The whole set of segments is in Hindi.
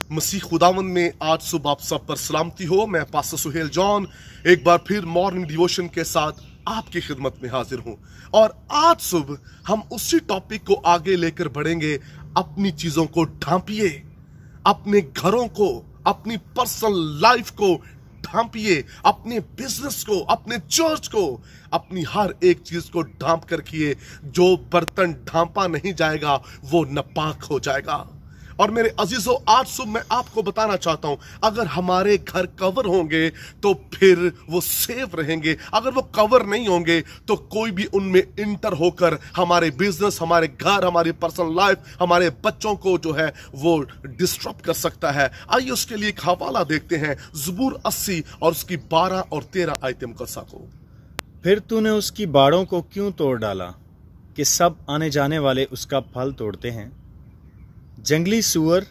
मसीह खुदावंद में आज सुबह आप सब पर सलामती हो। मैं पास्टर सुहेल जॉन एक बार फिर मॉर्निंग डिवोशन के साथ आपकी खिदमत में हाजिर हूं और आज सुबह हम उसी टॉपिक को आगे लेकर बढ़ेंगे। अपनी चीजों को ढांपिए, अपने घरों को, अपनी पर्सनल लाइफ को ढांपिए, अपने बिजनेस को, अपने चर्च को, अपनी हर एक चीज को ढांप कर रखिए। जो बर्तन ढांपा नहीं जाएगा वो नापाक हो जाएगा। और मेरे अजीजों, आज सुबह मैं आपको बताना चाहता हूं, अगर हमारे घर कवर होंगे तो फिर वो सेफ रहेंगे। अगर वो कवर नहीं होंगे तो कोई भी उनमें इंटर होकर हमारे बिजनेस, हमारे घर, हमारी पर्सनल लाइफ, हमारे बच्चों को जो है वो डिस्टर्ब कर सकता है। आइए उसके लिए एक हवाला देखते हैं, ज़बूर 80 और उसकी 12 और 13 आयतम कर सको। फिर तूने उसकी बाड़ों को क्यों तोड़ डाला कि सब आने जाने वाले उसका फल तोड़ते हैं। जंगली सूअर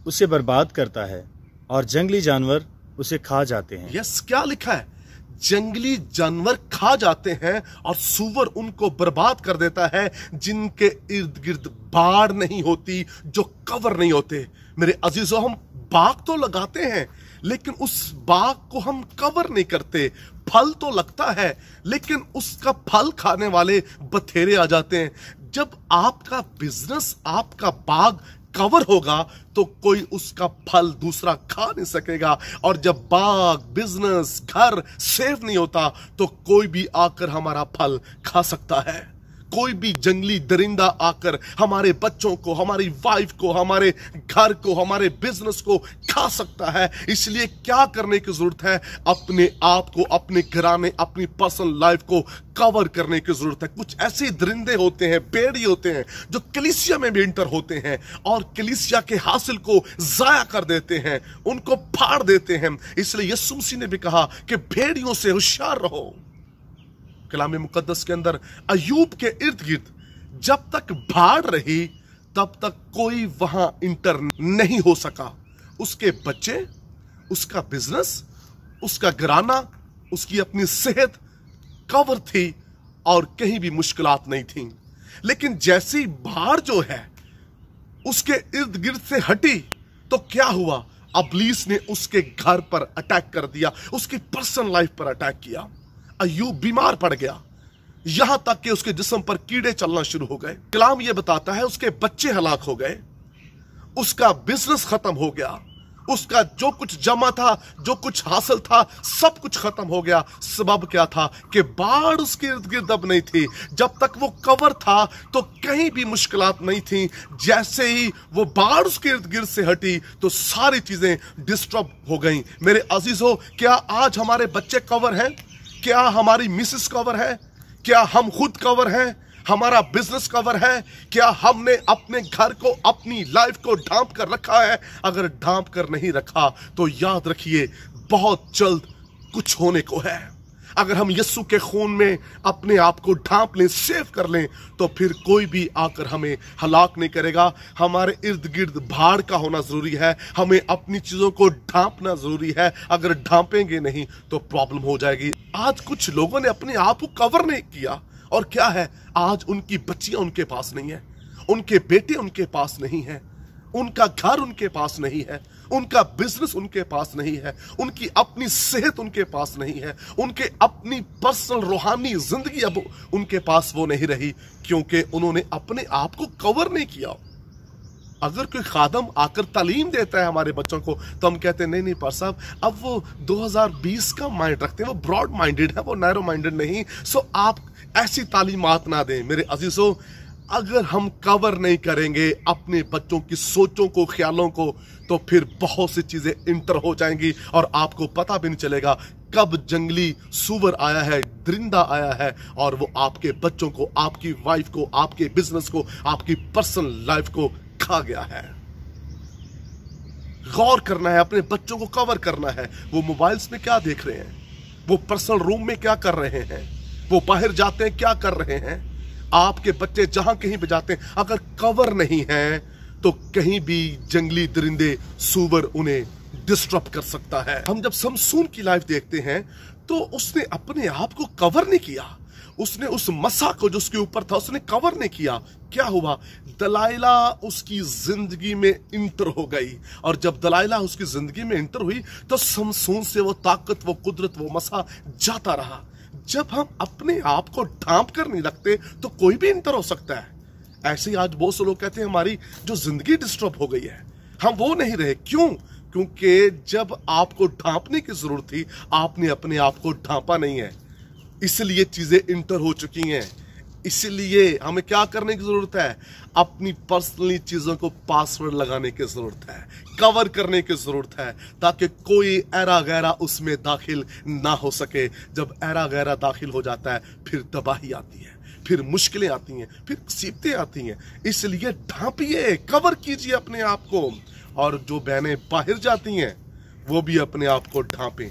उसे बर्बाद करता है और जंगली जानवर उसे खा जाते हैं। यस, क्या लिखा है? जंगली जानवर खा जाते हैं और सूअर उनको बर्बाद कर देता है जिनके इर्द गिर्द बाड़ नहीं होती, जो कवर नहीं होते। मेरे अजीजों, हम बाग तो लगाते हैं लेकिन उस बाग को हम कवर नहीं करते। फल तो लगता है लेकिन उसका फल खाने वाले बथेरे आ जाते हैं। जब आपका बिजनेस, आपका बाग कवर होगा तो कोई उसका फल दूसरा खा नहीं सकेगा। और जब बाग, बिजनेस, घर सेफ नहीं होता तो कोई भी आकर हमारा फल खा सकता है। कोई भी जंगली दरिंदा आकर हमारे बच्चों को, हमारी वाइफ को, हमारे घर को, हमारे बिजनेस को खा सकता है। इसलिए क्या करने की जरूरत है? अपने आप को, अपने घराने, अपनी पर्सनल लाइफ को कवर करने की जरूरत है। कुछ ऐसे दरिंदे होते हैं, भेड़ी होते हैं, जो कलीसिया में भी इंटर होते हैं और कलीसिया के हासिल को जाया कर देते हैं, उनको फाड़ देते हैं। इसलिए यीशु मसीह ने भी कहा कि भेड़ियों से होशियार रहो। कलाम मुकद्दस के अंदर अय्यूब के इर्द गिर्द जब तक भाड़ रही तब तक कोई वहां इंटर नहीं हो सका। उसके बच्चे, उसका बिजनेस, उसका घराना, उसकी अपनी सेहत कवर थी और कहीं भी मुश्किलात नहीं थी। लेकिन जैसी भाड़ जो है उसके इर्द गिर्द से हटी तो क्या हुआ? इब्लीस ने उसके घर पर अटैक कर दिया, उसकी पर्सनल लाइफ पर अटैक किया। अय्यूब बीमार पड़ गया, यहां तक कि उसके जिस्म पर कीड़े चलना शुरू हो गए। कलाम यह बताता है उसके बच्चे हलाक हो गए, उसका बिजनेस खत्म हो गया, उसका जो कुछ जमा था, जो कुछ हासिल था, सब कुछ खत्म हो गया। सबब क्या था? कि बाढ़ उसके इर्द गिर्द अब नहीं थी। जब तक वो कवर था तो कहीं भी मुश्किलात नहीं थी। जैसे ही वो बाढ़ उसके इर्द गिर्द से हटी तो सारी चीजें डिस्टर्ब हो गई। मेरे अजीजों, क्या आज हमारे बच्चे कवर हैं? क्या हमारी मिसेस कवर है? क्या हम खुद कवर हैं? हमारा बिजनेस कवर है? क्या हमने अपने घर को, अपनी लाइफ को ढांप कर रखा है? अगर ढांप कर नहीं रखा तो याद रखिए बहुत जल्द कुछ होने को है। अगर हम यीशु के खून में अपने आप को ढांप लें, सेव कर लें, तो फिर कोई भी आकर हमें हलाक नहीं करेगा। हमारे इर्द गिर्द भाड़ का होना जरूरी है, हमें अपनी चीजों को ढांपना जरूरी है। अगर ढांपेंगे नहीं तो प्रॉब्लम हो जाएगी। आज कुछ लोगों ने अपने आप को कवर नहीं किया और क्या है, आज उनकी बच्चियां उनके पास नहीं है, उनके बेटे उनके पास नहीं है, उनका घर उनके पास नहीं है, उनका बिजनेस उनके पास नहीं है, उनकी अपनी सेहत उनके पास नहीं है, उनके अपनी पर्सनल रूहानी जिंदगी अब उनके पास वो नहीं रही, क्योंकि उन्होंने अपने आप को कवर नहीं किया। अगर कोई खादम आकर तालीम देता है हमारे बच्चों को तो हम कहते हैं नहीं नहीं पर साहब, अब वो 2020 का माइंड रखते हैं, वो ब्रॉड माइंडेड है, वो नैरो माइंडेड नहीं। सो आप ऐसी तालीमात ना दें। मेरे अजीजों, अगर हम कवर नहीं करेंगे अपने बच्चों की सोचों को, ख्यालों को, तो फिर बहुत सी चीजें इंटर हो जाएंगी और आपको पता भी नहीं चलेगा कब जंगली सूअर आया है, दरिंदा आया है और वो आपके बच्चों को, आपकी वाइफ को, आपके बिजनेस को, आपकी पर्सनल लाइफ को खा गया है। गौर करना है, अपने बच्चों को कवर करना है। वो मोबाइल्स में क्या देख रहे हैं, वो पर्सनल रूम में क्या कर रहे हैं, वो बाहर जाते हैं क्या कर रहे हैं। आपके बच्चे जहां कहीं भी जाते हैं, अगर कवर नहीं है तो कहीं भी जंगली दरिंदे, सूअर उन्हें डिस्टर्ब कर सकता है। हम जब समसून की लाइफ देखते हैं तो उसने अपने आप को कवर नहीं किया, उसने उस मसा को जो उसके ऊपर था उसने कवर नहीं किया। क्या हुआ? दलाइला उसकी जिंदगी में इंटर हो गई, और जब दलाइला उसकी जिंदगी में इंटर हुई तो समसून से वो ताकत, वो कुदरत, वो मसा जाता रहा। जब हम अपने आप को ढांप कर नहीं रखते तो कोई भी इंटर हो सकता है। ऐसे ही आज बहुत से लोग कहते हैं हमारी जो जिंदगी डिस्टर्ब हो गई है, हम वो नहीं रहे। क्यों? क्योंकि जब आपको ढांपने की जरूरत थी आपने अपने आप को ढांपा नहीं है, इसलिए चीजें इंटर हो चुकी हैं। इसलिए हमें क्या करने की जरूरत है? अपनी पर्सनली चीजों को पासवर्ड लगाने की जरूरत है, कवर करने की जरूरत है, ताकि कोई एरा गैरा उसमें दाखिल ना हो सके। जब एरा गैरा दाखिल हो जाता है फिर तबाही आती है, फिर मुश्किलें आती हैं, फिर मुसीबतें आती हैं। इसलिए ढांपिए, कवर कीजिए अपने आप को। और जो बहनें बाहर जाती हैं वो भी अपने आप को ढांपें,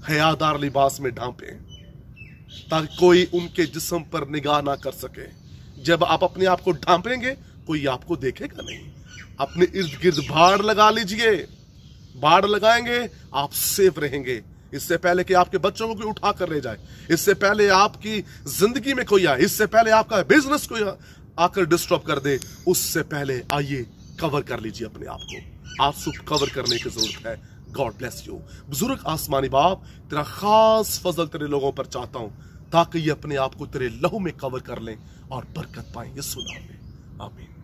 हयादार लिबास में ढांपें, ताकि कोई उनके जिस्म पर निगाह ना कर सके। जब आप अपने आप को ढांपेंगे कोई आपको देखेगा नहीं। अपने इर्द गिर्द बाड़ लगा लीजिए, बाड़ लगाएंगे आप सेफ रहेंगे। इससे पहले कि आपके बच्चों को कोई उठा कर ले जाए, इससे पहले आपकी जिंदगी में कोई आए, इससे पहले आपका बिजनेस कोई आकर डिस्टर्ब कर दे, उससे पहले आइए कवर कर लीजिए अपने आप को। आप सब कवर करने की जरूरत है। God bless you. बुजुर्ग आसमानी बाप, तेरा खास फजल तेरे लोगों पर चाहता हूं ताकि ये अपने आप को तेरे लहू में कवर कर लें और बरकत पाएं। ये सुना में आमीन।